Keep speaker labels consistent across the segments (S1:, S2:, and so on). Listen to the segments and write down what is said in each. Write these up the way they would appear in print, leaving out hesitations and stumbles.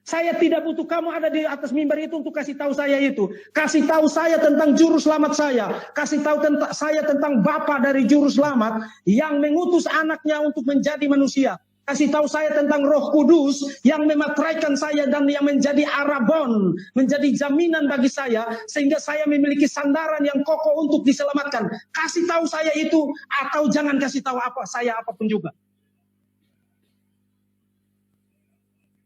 S1: Saya tidak butuh kamu ada di atas mimbar itu untuk kasih tahu saya itu. Kasih tahu saya tentang juru selamat saya. Kasih tahu saya tentang Bapa dari juru selamat yang mengutus anaknya untuk menjadi manusia. Kasih tahu saya tentang Roh Kudus yang memateraikan saya dan yang menjadi arabon, menjadi jaminan bagi saya sehingga saya memiliki sandaran yang kokoh untuk diselamatkan. Kasih tahu saya itu atau jangan kasih tahu saya apapun juga.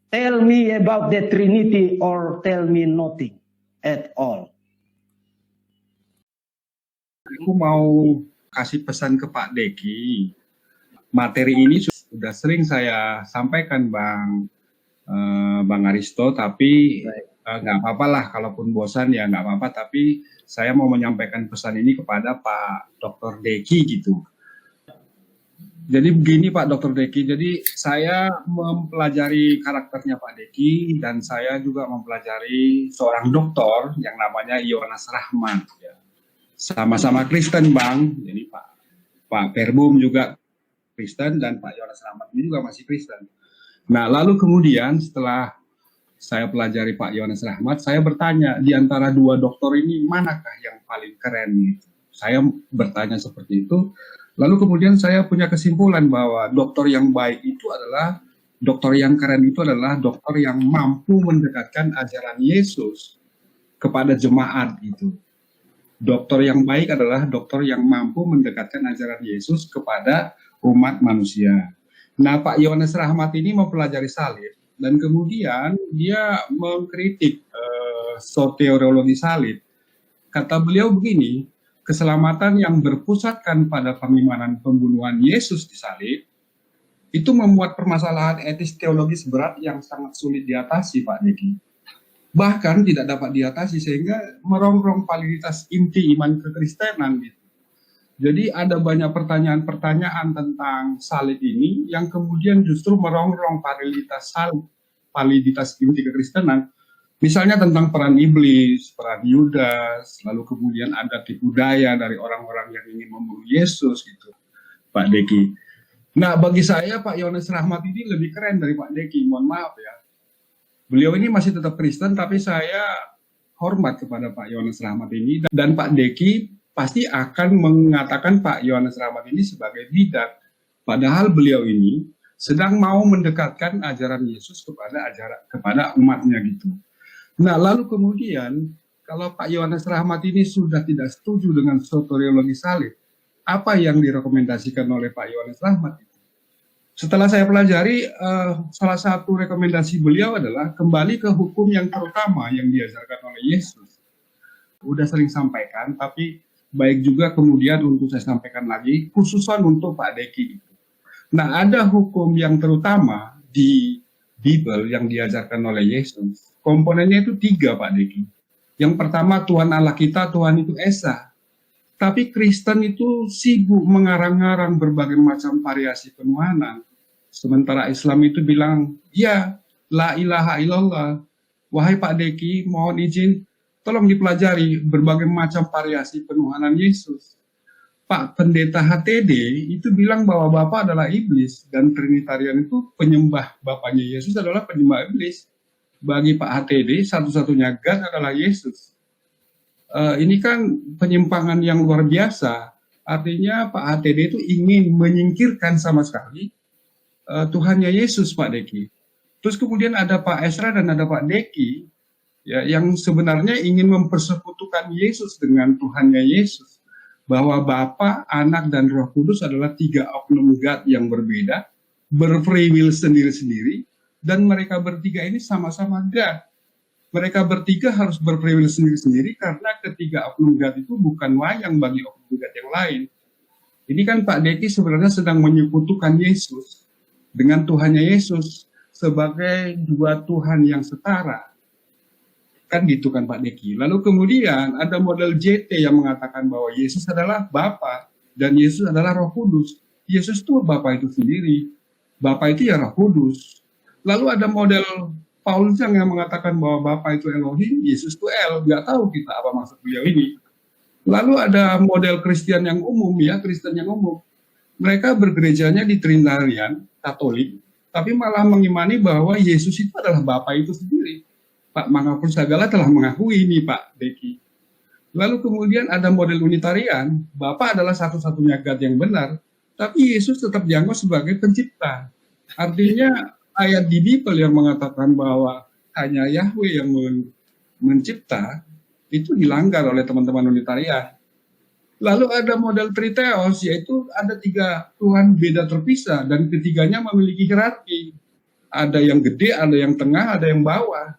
S1: Tell me about the Trinity or tell me nothing at all.
S2: Aku mau kasih pesan ke Pak Deki. Materi ini sudah sering saya sampaikan Bang Aristo, tapi nggak apa-apa lah, kalaupun bosan ya nggak apa-apa. Tapi saya mau menyampaikan pesan ini kepada Pak Dr. Deki gitu. Jadi begini Pak Dr. Deki, jadi saya mempelajari karakternya Pak Deki dan saya juga mempelajari seorang dokter yang namanya Yohanes Rahmat. Ya. Sama-sama Kristen Bang, jadi Pak Perbum juga Kristen dan Pak Yohanes Rahmat ini juga masih Kristen. Nah lalu kemudian setelah saya pelajari Pak Yohanes Rahmat, saya bertanya di antara dua dokter ini manakah yang paling keren gitu. Saya bertanya seperti itu. Lalu kemudian saya punya kesimpulan bahwa dokter yang baik itu adalah, dokter yang keren itu adalah dokter yang mampu mendekatkan ajaran Yesus kepada jemaat gitu. Dokter yang baik adalah dokter yang mampu mendekatkan ajaran Yesus kepada umat manusia. Nah, Pak Yohanes Rahmat ini mempelajari salib dan kemudian dia mengkritik soteriologi salib. Kata beliau begini, keselamatan yang berpusatkan pada pengimanan pembunuhan Yesus di salib itu memuat permasalahan etis teologis berat yang sangat sulit diatasi, Pak Deki. Bahkan tidak dapat diatasi sehingga merongrong validitas inti iman kekristenan gitu. Jadi ada banyak pertanyaan-pertanyaan tentang salib ini yang kemudian justru merongrong validitas inti kekristenan. Misalnya tentang peran iblis, peran Yudas, lalu kemudian ada tipu daya dari orang-orang yang ingin membunuh Yesus gitu, Pak Deki. Nah, bagi saya Pak Yohanes Rahmat ini lebih keren dari Pak Deki, mohon maaf ya. Beliau ini masih tetap Kristen, tapi saya hormat kepada Pak Yohanes Rahmat ini. Dan Pak Deki pasti akan mengatakan Pak Yohanes Rahmat ini sebagai bidat. Padahal beliau ini sedang mau mendekatkan ajaran Yesus kepada umatnya gitu. Nah, lalu kemudian kalau Pak Yohanes Rahmat ini sudah tidak setuju dengan soteriologi salib, apa yang direkomendasikan oleh Pak Yohanes Rahmat itu? Setelah saya pelajari, salah satu rekomendasi beliau adalah kembali ke hukum yang terutama yang diajarkan oleh Yesus. Udah sering sampaikan, tapi baik juga kemudian untuk saya sampaikan lagi, khususan untuk Pak Deki. Nah, ada hukum yang terutama di Bible yang diajarkan oleh Yesus. Komponennya itu 3, Pak Deki. Yang pertama, Tuhan Allah kita, Tuhan itu Esa. Tapi Kristen itu sibuk mengarang-arang berbagai macam variasi penuhanan. Sementara Islam itu bilang, ya, la ilaha illallah. Wahai Pak Deki, mohon izin, tolong dipelajari berbagai macam variasi penuhanan Yesus. Pak Pendeta HTD itu bilang bahwa Bapa adalah iblis, dan Trinitarian itu penyembah Bapaknya Yesus adalah penyembah iblis. Bagi Pak HTD, satu-satunya God adalah Yesus. Ini kan penyimpangan yang luar biasa. Artinya Pak HTD itu ingin menyingkirkan sama sekali Tuhannya Yesus, Pak Deki. Terus kemudian ada Pak Esra dan ada Pak Deki, ya, yang sebenarnya ingin mempersekutukan Yesus dengan Tuhannya Yesus. Bahwa Bapa, Anak, dan Roh Kudus adalah 3 oknum God yang berbeda, berfree will sendiri-sendiri, dan mereka bertiga ini sama-sama God. Mereka bertiga harus berfree will sendiri-sendiri karena ketiga oknum God itu bukan wayang bagi oknum God yang lain. Ini kan Pak Deki sebenarnya sedang menyekutukan Yesus dengan Tuhannya Yesus sebagai 2 Tuhan yang setara. Kan gitu kan Pak Deki. Lalu kemudian ada model JT yang mengatakan bahwa Yesus adalah Bapa dan Yesus adalah Roh Kudus. Yesus itu Bapa itu sendiri. Bapa itu ya Roh Kudus. Lalu ada model Paulus yang mengatakan bahwa Bapa itu Elohim, Yesus itu El. Nggak tahu kita apa maksud beliau ini. Lalu ada model Kristen yang umum, ya, Kristen yang umum. Mereka bergerejanya di Trinitarian, Katolik, tapi malah mengimani bahwa Yesus itu adalah Bapa itu sendiri. Pak Mangapul Sagala telah mengakui ini, Pak Deki. Lalu kemudian ada model Unitarian, Bapa adalah satu-satunya God yang benar, tapi Yesus tetap dianggap sebagai pencipta. Artinya ayat di Bible yang mengatakan bahwa hanya Yahweh yang mencipta, itu dilanggar oleh teman-teman Unitarian. Lalu ada model Triteos, yaitu ada 3 Tuhan beda terpisah, dan ketiganya memiliki hierarki. Ada yang gede, ada yang tengah, ada yang bawah.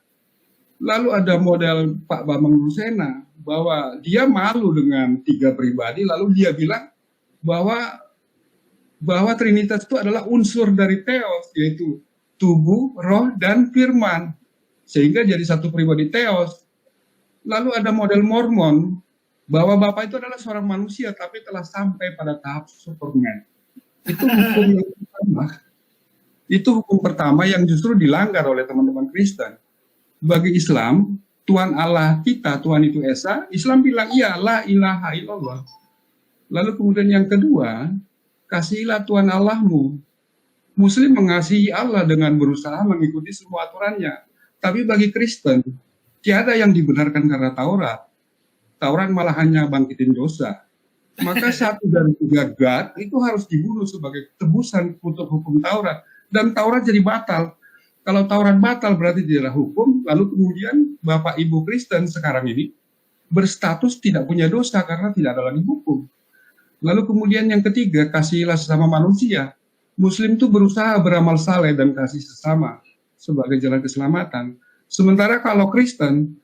S2: Lalu ada model Pak Bambang Rusena, bahwa dia malu dengan 3 pribadi, lalu dia bilang bahwa Trinitas itu adalah unsur dari Theos, yaitu tubuh, roh, dan firman. Sehingga jadi satu pribadi Theos. Lalu ada model Mormon, bahwa Bapa itu adalah seorang manusia, tapi telah sampai pada tahap Superman. Itu hukum yang pertama. Itu hukum pertama yang justru dilanggar oleh teman-teman Kristen. Bagi Islam, Tuhan Allah kita, Tuhan itu Esa, Islam bilang, iya, la ilaha illallah. Lalu kemudian yang kedua, kasihilah Tuhan Allahmu. Muslim mengasihi Allah dengan berusaha mengikuti semua aturannya. Tapi bagi Kristen, tiada yang dibenarkan karena Taurat. Taurat malah hanya bangkitin dosa. Maka satu dari 3 God itu harus dibunuh sebagai tebusan untuk hukum Taurat. Dan Taurat jadi batal. Kalau Taurat batal berarti tidak ada hukum, lalu kemudian Bapak Ibu Kristen sekarang ini berstatus tidak punya dosa karena tidak ada lagi hukum. Lalu kemudian yang ketiga, kasihilah sesama manusia. Muslim itu berusaha beramal saleh dan kasih sesama sebagai jalan keselamatan. Sementara kalau Kristen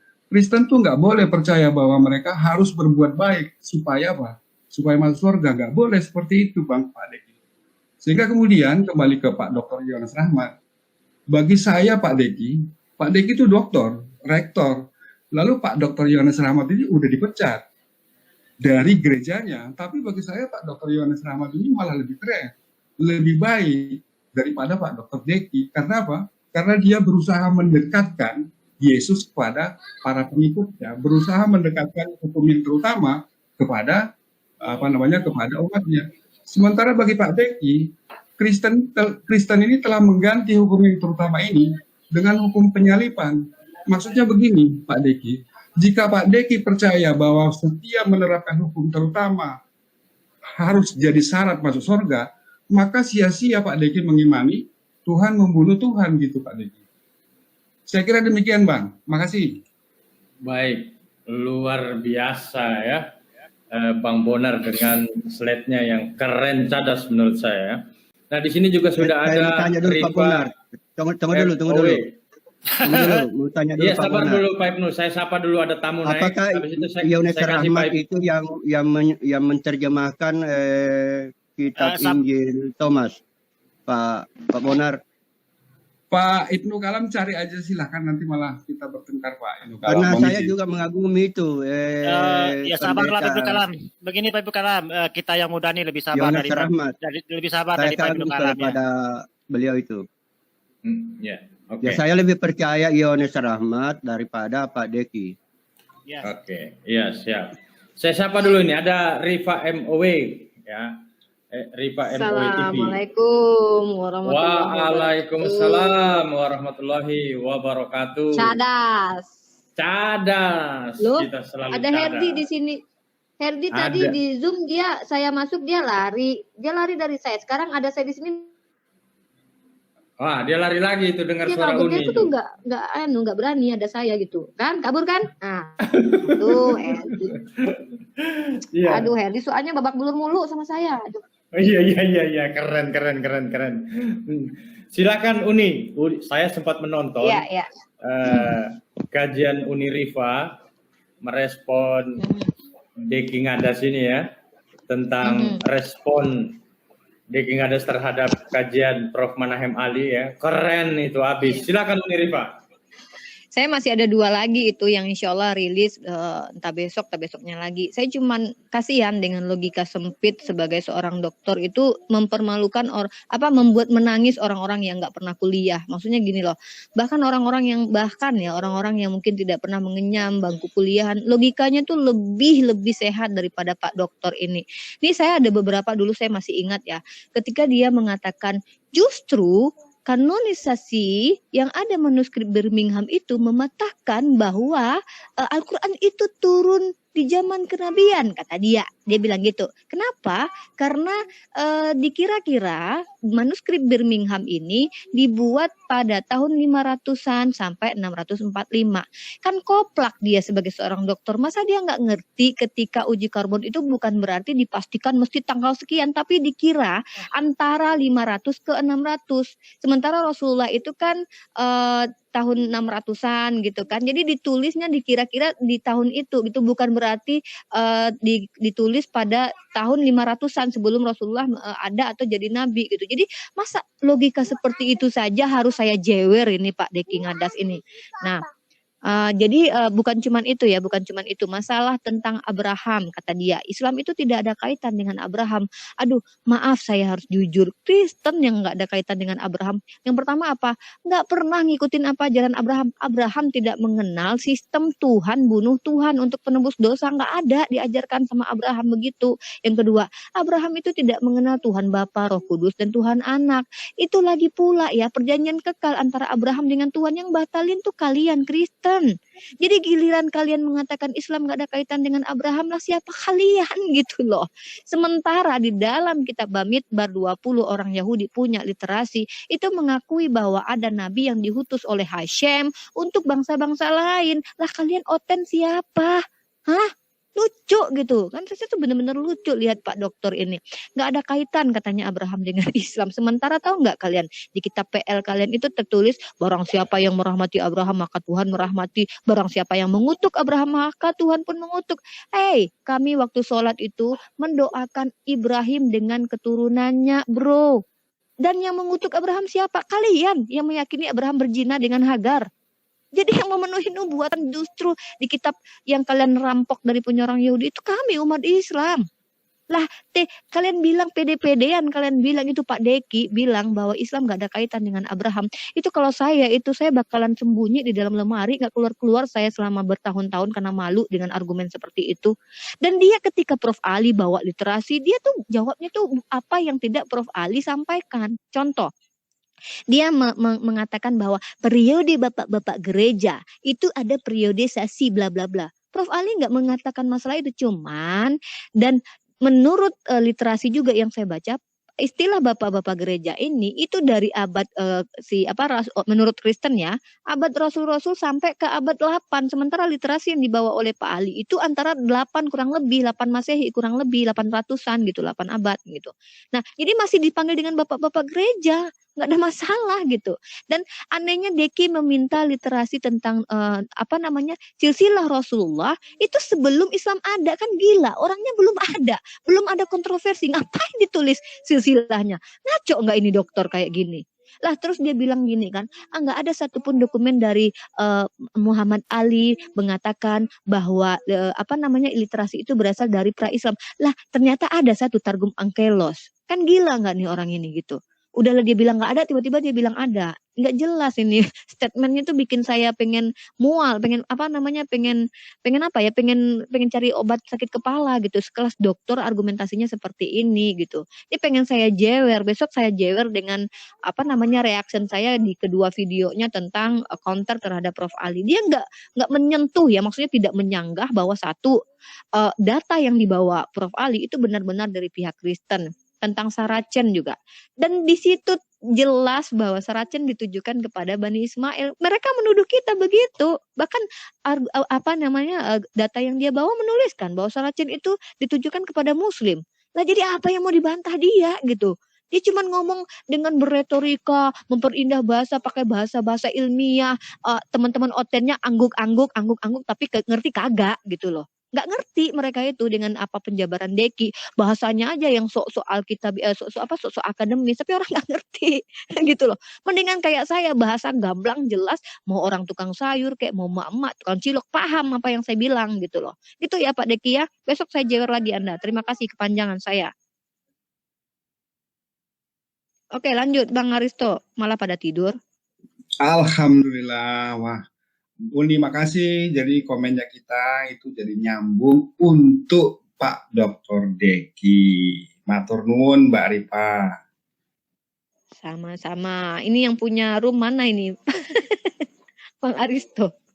S2: tuh nggak boleh percaya bahwa mereka harus berbuat baik supaya apa? Supaya masuk surga. Nggak boleh seperti itu, Bang Pak Deki. Sehingga kemudian kembali ke Pak Dr. Yohanes Rahmat. Bagi saya Pak Deki itu doktor, rektor. Lalu Pak Dr. Yohanes Rahmat ini udah dipecat dari gerejanya. Tapi bagi saya Pak Dr. Yohanes Rahmat ini malah lebih keren, lebih baik daripada Pak Dr. Deki. Karena apa? Karena dia berusaha mendekatkan Yesus kepada para pengikutnya, berusaha mendekatkan hukum yang terutama kepada kepada umatnya. Sementara bagi Pak Deki, Kristen ini telah mengganti hukum yang terutama ini dengan hukum penyalipan. Maksudnya begini, Pak Deki, jika Pak Deki percaya bahwa setiap menerapkan hukum terutama harus jadi syarat masuk surga, maka sia-sia Pak Deki mengimani Tuhan membunuh Tuhan gitu, Pak Deki. Saya kira demikian, Bang. Makasih.
S3: Baik, luar biasa ya, Bang Bonar dengan slide-nya yang keren, cadas menurut saya. Nah, di sini juga sudah ada
S4: tanya dulu Pak Bonar. Tunggu dulu. Mau tanya dulu
S3: Iya,
S4: Pak
S3: sabar
S4: Bonar.
S3: dulu Pak Ibnu. Saya sapa dulu, ada tamu naik.
S4: Apakah
S3: Habis itu
S4: Yohanes
S3: saya kasih
S4: Rahmat
S3: Pak Ibnu.
S4: itu yang menerjemahkan kitab
S5: Sam-
S4: Injil Thomas? Pak Bonar.
S2: Pak Ibnu Kalam cari aja silahkan, nanti malah kita bertengkar Pak Ibnu Kalam.
S4: Karena
S2: Mohon
S4: saya
S2: izin.
S4: juga mengagumi itu.
S5: Ya sabarlah Pak Ibnu
S4: pendeta
S5: Kalam. Begini Pak Ibnu Kalam, kita yang muda nih lebih sabar
S4: Yohanes Rahmat.
S5: lebih sabar
S4: Saya
S5: dari Pak Ibnu
S4: kagum
S5: Kalam ya.
S4: kepada beliau itu.
S3: Ya, oke.
S4: Ya, saya lebih percaya Yohanes Rahmat daripada Pak Deki.
S5: Ya.
S3: Oke, iya siap. Saya sapa dulu ini, ada Rifa MOW ya. Rifa MOW TV.
S6: Assalamualaikum warahmatullahi wabarakatuh.
S3: Waalaikumsalam warahmatullahi wabarakatuh. Cadas.
S6: Loh,
S3: Kita selalu
S6: ada
S3: cadas.
S6: Herdi di sini. Herdi tadi
S3: Ada.
S6: di Zoom saya masuk dia lari. Dia lari dari saya. Sekarang ada saya di sini.
S3: Wah, dia lari lagi itu dengar
S6: Dia
S3: suara
S6: kaburnya
S3: Uni.
S6: itu tuh nggak berani ada saya gitu. Kan kabur kan? Nah, tuh Herdi.
S3: Iya.
S6: Aduh Herdi soalnya babak belur mulu sama saya. Aduh.
S3: Iya, keren. Silakan Uni. Saya sempat menonton
S6: Iya.
S3: kajian Uni Rifa merespon Deki Ngadas ini ya, tentang respon Deki Ngadas terhadap kajian Prof. Manahem Ali ya. Keren itu habis. Silakan Uni Rifa.
S6: Saya masih ada 2 lagi itu yang insya Allah rilis entah besok, entah besoknya lagi. Saya cuman kasihan dengan logika sempit sebagai seorang dokter itu mempermalukan membuat menangis orang-orang yang nggak pernah kuliah. Maksudnya gini loh, bahkan orang-orang yang mungkin tidak pernah mengenyam bangku kuliahan, logikanya tuh lebih sehat daripada Pak Dokter ini. Ini saya ada beberapa dulu saya masih ingat ya, ketika dia mengatakan justru kanonisasi yang ada manuskrip Birmingham itu mematahkan bahwa Al-Quran itu turun di zaman kenabian, kata dia. Dia bilang gitu. Kenapa? Karena dikira-kira manuskrip Birmingham ini dibuat pada tahun 500-an sampai 645. Kan koplak dia sebagai seorang dokter. Masa dia nggak ngerti ketika uji karbon itu bukan berarti dipastikan mesti tanggal sekian, tapi dikira antara 500 ke 600. Sementara Rasulullah itu kan tahun 600-an gitu kan. Jadi ditulisnya dikira-kira di tahun itu bukan berarti ditulis pada tahun 500-an sebelum Rasulullah ada atau jadi nabi gitu. Jadi masa logika seperti itu saja harus saya jewer ini Pak Deki Ngadas ini. Nah, jadi bukan cuman itu ya, bukan cuman itu. Masalah tentang Abraham, kata dia. Islam itu tidak ada kaitan dengan Abraham. Aduh, maaf saya harus jujur. Kristen yang nggak ada kaitan dengan Abraham. Yang pertama apa? Nggak pernah ngikutin apa ajaran Abraham. Abraham tidak mengenal sistem Tuhan bunuh Tuhan untuk penebus dosa. Nggak ada diajarkan sama Abraham begitu. Yang kedua, Abraham itu tidak mengenal Tuhan Bapa, Roh Kudus, dan Tuhan Anak. Itu lagi pula ya, perjanjian kekal antara Abraham dengan Tuhan yang batalin tuh kalian Kristen. Jadi giliran kalian mengatakan Islam gak ada kaitan dengan Abraham, lah siapa kalian gitu loh. Sementara di dalam kitab Bamidbar 20 orang Yahudi punya literasi itu mengakui bahwa ada nabi yang diutus oleh Hashem untuk bangsa-bangsa lain. Lah kalian oten siapa? Hah? Lucu gitu kan, saya tuh bener-bener lucu lihat Pak Dokter ini. Nggak ada kaitan katanya Abraham dengan Islam. Sementara tahu nggak kalian di kitab PL kalian itu tertulis barang siapa yang merahmati Abraham maka Tuhan merahmati, barang siapa yang mengutuk Abraham maka Tuhan pun mengutuk. Kami waktu sholat itu mendoakan Ibrahim dengan keturunannya bro. Dan yang mengutuk Abraham siapa? Kalian yang meyakini Abraham berzina dengan Hagar. Jadi yang memenuhi nubuatan justru di kitab yang kalian rampok dari punya orang Yahudi itu kami umat Islam. Lah, kalian bilang pede-pedean, kalian bilang itu Pak Deki bilang bahwa Islam gak ada kaitan dengan Abraham. Itu kalau saya bakalan sembunyi di dalam lemari, gak keluar-keluar saya selama bertahun-tahun karena malu dengan argumen seperti itu. Dan dia ketika Prof. Ali bawa literasi, dia tuh jawabnya tuh apa yang tidak Prof. Ali sampaikan. Contoh. Dia mengatakan bahwa periode bapak-bapak gereja itu ada periodisasi bla bla bla. Prof. Ali nggak mengatakan masalah itu, cuman dan menurut literasi juga yang saya baca, istilah bapak-bapak gereja ini itu dari abad menurut Kristen ya, abad Rasul-Rasul sampai ke abad 8. Sementara literasi yang dibawa oleh Pak Ali itu antara 8 kurang lebih, 8 Masehi kurang lebih 800-an gitu, 8 abad gitu. Nah, jadi masih dipanggil dengan bapak-bapak gereja. Nggak ada masalah gitu. Dan anehnya Deki meminta literasi tentang silsilah Rasulullah itu sebelum Islam ada. Kan gila, orangnya belum ada kontroversi, ngapain ditulis silsilahnya? Ngaco nggak ini dokter kayak gini? Lah terus dia bilang gini kan, nggak ada satupun dokumen dari Muhammad Ali mengatakan bahwa literasi itu berasal dari pra-Islam. Lah ternyata ada satu Targum Ankelos. Kan gila nggak nih orang ini gitu? Udahlah dia bilang nggak ada, tiba-tiba dia bilang ada. Nggak jelas ini statementnya tuh bikin saya pengen mual, pengen cari obat sakit kepala gitu. Sekelas dokter argumentasinya seperti ini gitu. Ini pengen saya jewer, besok saya jewer dengan reaction saya di kedua videonya tentang counter terhadap Prof. Ali. Dia nggak menyentuh ya, maksudnya tidak menyanggah bahwa satu data yang dibawa Prof. Ali itu benar-benar dari pihak Kristen. Tentang Saracen juga. Dan di situ jelas bahwa Saracen ditujukan kepada Bani Ismail. Mereka menuduh kita begitu. Bahkan data yang dia bawa menuliskan bahwa Saracen itu ditujukan kepada Muslim. Lah jadi apa yang mau dibantah dia gitu? Dia cuma ngomong dengan berretorika, memperindah bahasa, pakai bahasa-bahasa ilmiah. Teman-teman otennya angguk-angguk, tapi ngerti kagak gitu loh. Nggak ngerti mereka itu dengan apa penjabaran Deki, bahasanya aja yang sok-sok Alkitab, sok-sok akademis, tapi orang nggak ngerti gitu loh. Mendingan kayak saya bahasa gamblang jelas, mau orang tukang sayur kayak mau emak-emak tukang cilok paham apa yang saya bilang gitu loh. Itu ya Pak Deki ya. Besok saya jewer lagi Anda. Terima kasih kepanjangan saya. Oke lanjut Bang Aristo, malah pada tidur.
S2: Alhamdulillah, wah. Uni makasih, jadi komennya kita itu jadi nyambung untuk Pak Dr. Deki. Matur nuwun Mbak Ripa.
S6: Sama-sama. Ini yang punya room mana ini? Bang Aristo.